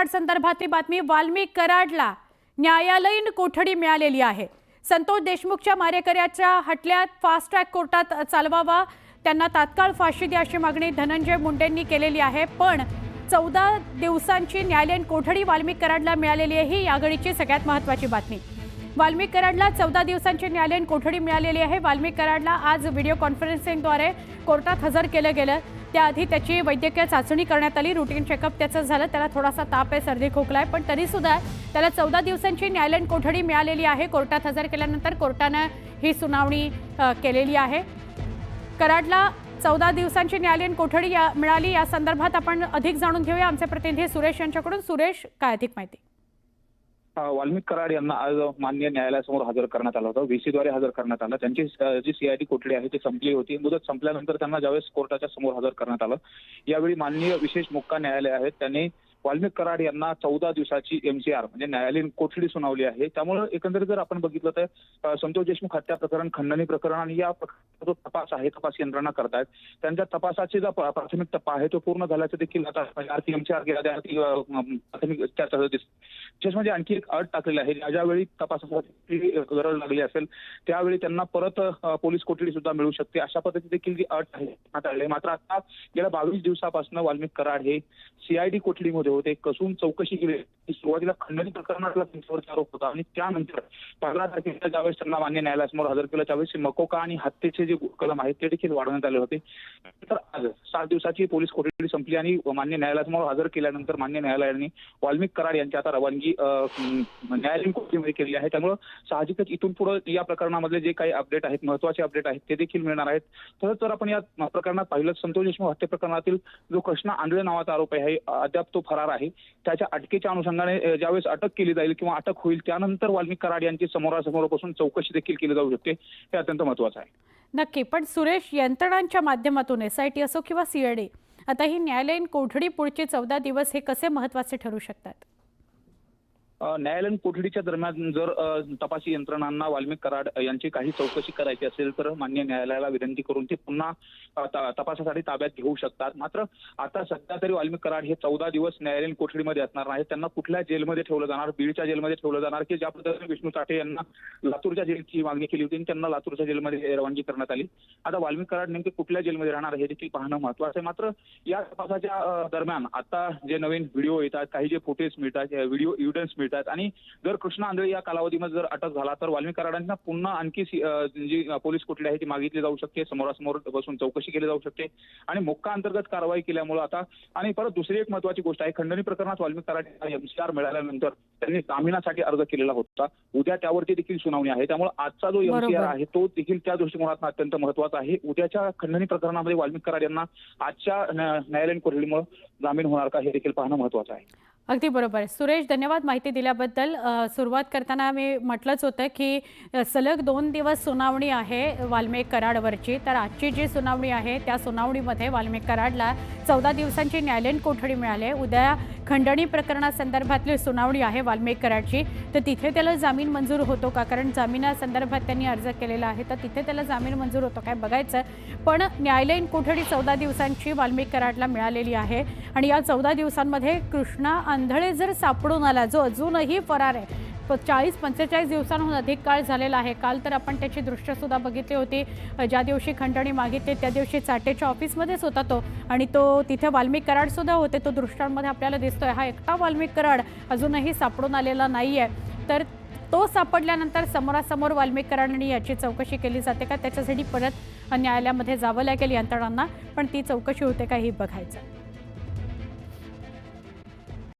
कराड संदर्भातली बातमी। वाल्मिक कराडला न्यायालयीन कोठडी मिळालेली आहे। संतोष देशमुखच्या मारेकऱ्याच्या हटल्यात फास्ट ट्रॅक कोर्टात चालवावा, त्यांना तात्काळ फाशी द्या अशी मागणी धनंजय मुंडेंनी केलेली आहे। पण 14 दिवसांची न्यायालयीन कोठडी वाल्मिक कराडला मिळालेली आहे, ही याघडीची सगळ्यात महत्त्वाची बातमी। वाल्मिक कराडला 14 दिवसांची न्यायालयीन कोठडी मिळालेली आहे। वाल्मिक कराडला आज व्हिडिओ कॉन्फरन्सिंगद्वारे कोर्टात हजर केलं गेलं। त्याआधी त्याची वैद्यकीय चाचणी करण्यात आली, रुटीन चेकअप त्याचं झालं। त्याला थोडासा ताप आहे, सर्दी खोकला आहे, पण तरीसुद्धा त्याला 14 दिवसांची न्यायालयीन कोठडी मिळालेली आहे। कोर्टात हजर केल्यानंतर कोर्टाने ही सुनावणी केलेली आहे। कराडला 14 दिवसांची न्यायालयीन कोठडी मिळाली, या संदर्भात आपण अधिक जाणून घेऊया आमचे प्रतिनिधी सुरेश यांच्याकडून। सुरेश, काय अधिक माहिती? वाल्मिक कराड यांना आज मान्य न्यायालयासमोर हजर करण्यात आलं होतं, व्हीसीद्वारे हजर करण्यात आलं। त्यांची जी सीआयडी कोठडी आहे ती संपली होती। मुदत संपल्यानंतर त्यांना ज्यावेळेस कोर्टाच्या समोर हजर करण्यात आलं, यावेळी माननीय विशेष मोक्का न्यायालय आहेत त्यांनी वाल्मिक कराड यांना 14 दिवसाची एमसीआर म्हणजे न्यायालयीन कोठडी सुनावली आहे। त्यामुळे एकंदरीत जर आपण बघितलं तर संतोष देशमुख हत्या प्रकरण, खंडणी प्रकरण आणि या प्रकरणाचा जो तपास आहे, तपास यंत्रणा करतायत, त्यांच्या तपासाची जो प्राथमिक टप्पा आहे तो पूर्ण झाल्याचं देखील आता एमसीआर प्राथमिक विशेष म्हणजे आणखी एक अट टाकलेली आहे। ज्यावेळी तपासासाठी गरज लागली असेल त्यावेळी त्यांना परत पोलीस कोठडी सुद्धा मिळू शकते, अशा पद्धतीने देखील जी अट आहे। मात्र आता गेल्या 22 दिवसापासून वाल्मिक कराड हे सीआयडी कोठडीमध्ये होते, कसून चौकशी केली। सुरुवातीला खंडणी प्रकरणातला त्यांच्यावरचा आरोप होता आणि त्यानंतर 15 तारखेला ज्यावेळेस त्यांना मान्य न्यायालयासमोर हजर केलं त्यावेळेस मकोका आणि हत्येचे जे कलम आहेत ते देखील वाढवण्यात आले होते। तर आज 7 दिवसाची पोलीस कोठडी संपली आणि मान्य न्यायालयासमोर हजर केल्यानंतर मान्य न्यायालयाने वाल्मिक कराड यांची आता रवानगी न्यायालयीन कोठडीमध्ये केली आहे। त्यामुळे साहजिकच इथून पुढे या प्रकरणामधले जे काही अपडेट आहेत, महत्त्वाचे अपडेट आहेत ते देखील मिळणार आहेत। तसंच जर आपण या प्रकरणात पाहिलं, संतोष देशमुख हत्या प्रकरणातील जो कृष्णा आंधळे नावाचा आरोप आहे अद्याप तो फरार आहे। त्याच्या अटकेच्या अनुषंगाने ज्यावेळेस अटक केली जाईल किंवा अटक होईल त्यानंतर वाल्मिक कराड यांची समोरासमोर बसून चौकशी देखील केली जाऊ शकते, हे अत्यंत महत्त्वाचं आहे। नक्की, पण सुरेश, यंत्रणांच्या माध्यमातून एसआयटी असो किंवा सीआयडी, आता ही न्यायालयीन कोठडी पुढचे 14 दिवस हे कसे महत्त्वाचे ठरू शकतात? न्यायालयीन कोठडीच्या दरम्यान जर तपासी यंत्रणांना वाल्मिक कराड यांची काही चौकशी करायची असेल तर मान्य न्यायालयाला विनंती करून ते पुन्हा तपासासाठी ताब्यात घेऊ शकतात। मात्र आता सध्या तरी वाल्मिक कराड हे 14 दिवस न्यायालयीन कोठडीमध्ये असणार नाही। त्यांना कुठल्या जेलमध्ये ठेवलं जाणार, बीडच्या जेलमध्ये ठेवलं जाणार की ज्या पद्धतीने विष्णू चाटे यांना लातूरच्या जेलची मागणी केली होती त्यांना लातूरच्या जेलमध्ये रवानगी करण्यात आली। आता वाल्मिक कराड नेमके कुठल्या जेलमध्ये राहणार हे देखील पाहणं महत्त्वाचं आहे। मात्र या तपासाच्या दरम्यान आता जे नवीन व्हिडिओ येतात, काही जे फुटेज मिळतात, व्हिडिओ एव्हिडन्स मिळतात आणि जर कृष्णा आंधळे या कालावधीमध्ये जर अटक झाला तर वाल्मिक कराडांना पुन्हा आणखी जी पोलीस कोठडी आहे ती मागितली जाऊ शकते, समोरासमोर बसून चौकशी केली जाऊ शकते आणि मोक्का अंतर्गत कारवाई केल्यामुळे आता आणि परत दुसरी एक महत्त्वाची गोष्ट आहे, खंडणी प्रकरणात वाल्मिक कराड एमसीआर मिळाल्यानंतर त्यांनी जामिनासाठी अर्ज केलेला होता। उद्या त्यावरती देखील सुनावणी आहे। त्यामुळे आजचा जो एमसीआर आहे तो देखील त्या दृष्टिकोनातून अत्यंत महत्त्वाचा आहे। उद्याच्या खंडणी प्रकरणामध्ये वाल्मिक कराड यांना आजच्या न्यायालयीन कोठडीमुळे जामीन होणार का हे देखील पाहणं महत्त्वाचं आहे। अगदी बरोबर सुरेश, धन्यवाद माहिती दिल्याबद्दल। सुरुवात करताना मी म्हटलंच होतं की सलग 2 दिवस सुनावणी आहे वाल्मिक कराडवरची, तर आजची जी सुनावणी आहे त्या सुनावणीमध्ये वाल्मिक कराडला 14 दिवसांची न्यायालयीन कोठडी मिळाली आहे। उद्या खंडणी प्रकरणासंदर्भातली सुनावणी आहे वाल्मिक कराडची, तर तिथे त्याला जामीन मंजूर होतो का? कारण जामिनासंदर्भात त्यांनी अर्ज केलेला आहे, तर तिथे त्याला जामीन मंजूर होतो काय बघायचं। पण न्यायालयीन कोठडी 14 दिवसांची वाल्मिक कराडला मिळालेली आहे आणि या 14 दिवसांमध्ये कृष्णा आंधळे जर सापडून आला, जो अजूनही फरार आहे, 40-45 दिवसांहून अधिक काळ झालेला आहे। काल तर आपण त्याची दृश्य सुद्धा बघितली होती, ज्या दिवशी खंडणी मागितली त्या दिवशी चाटेच्या ऑफिसमध्येच होता तो आणि तो तिथे वाल्मिक कराड सुद्धा होते। तो दृश्यांमध्ये आपल्याला दिसतोय, हा एकटा वाल्मिक कराड अजूनही सापडून आलेला नाहीये। तर तो सापडल्यानंतर समोरासमोर वाल्मिक कराडांनी याची चौकशी केली जाते का, त्याच्यासाठी परत न्यायालयामध्ये जावं लागेल यंत्रणांना, पण ती चौकशी होते का हे बघायचं।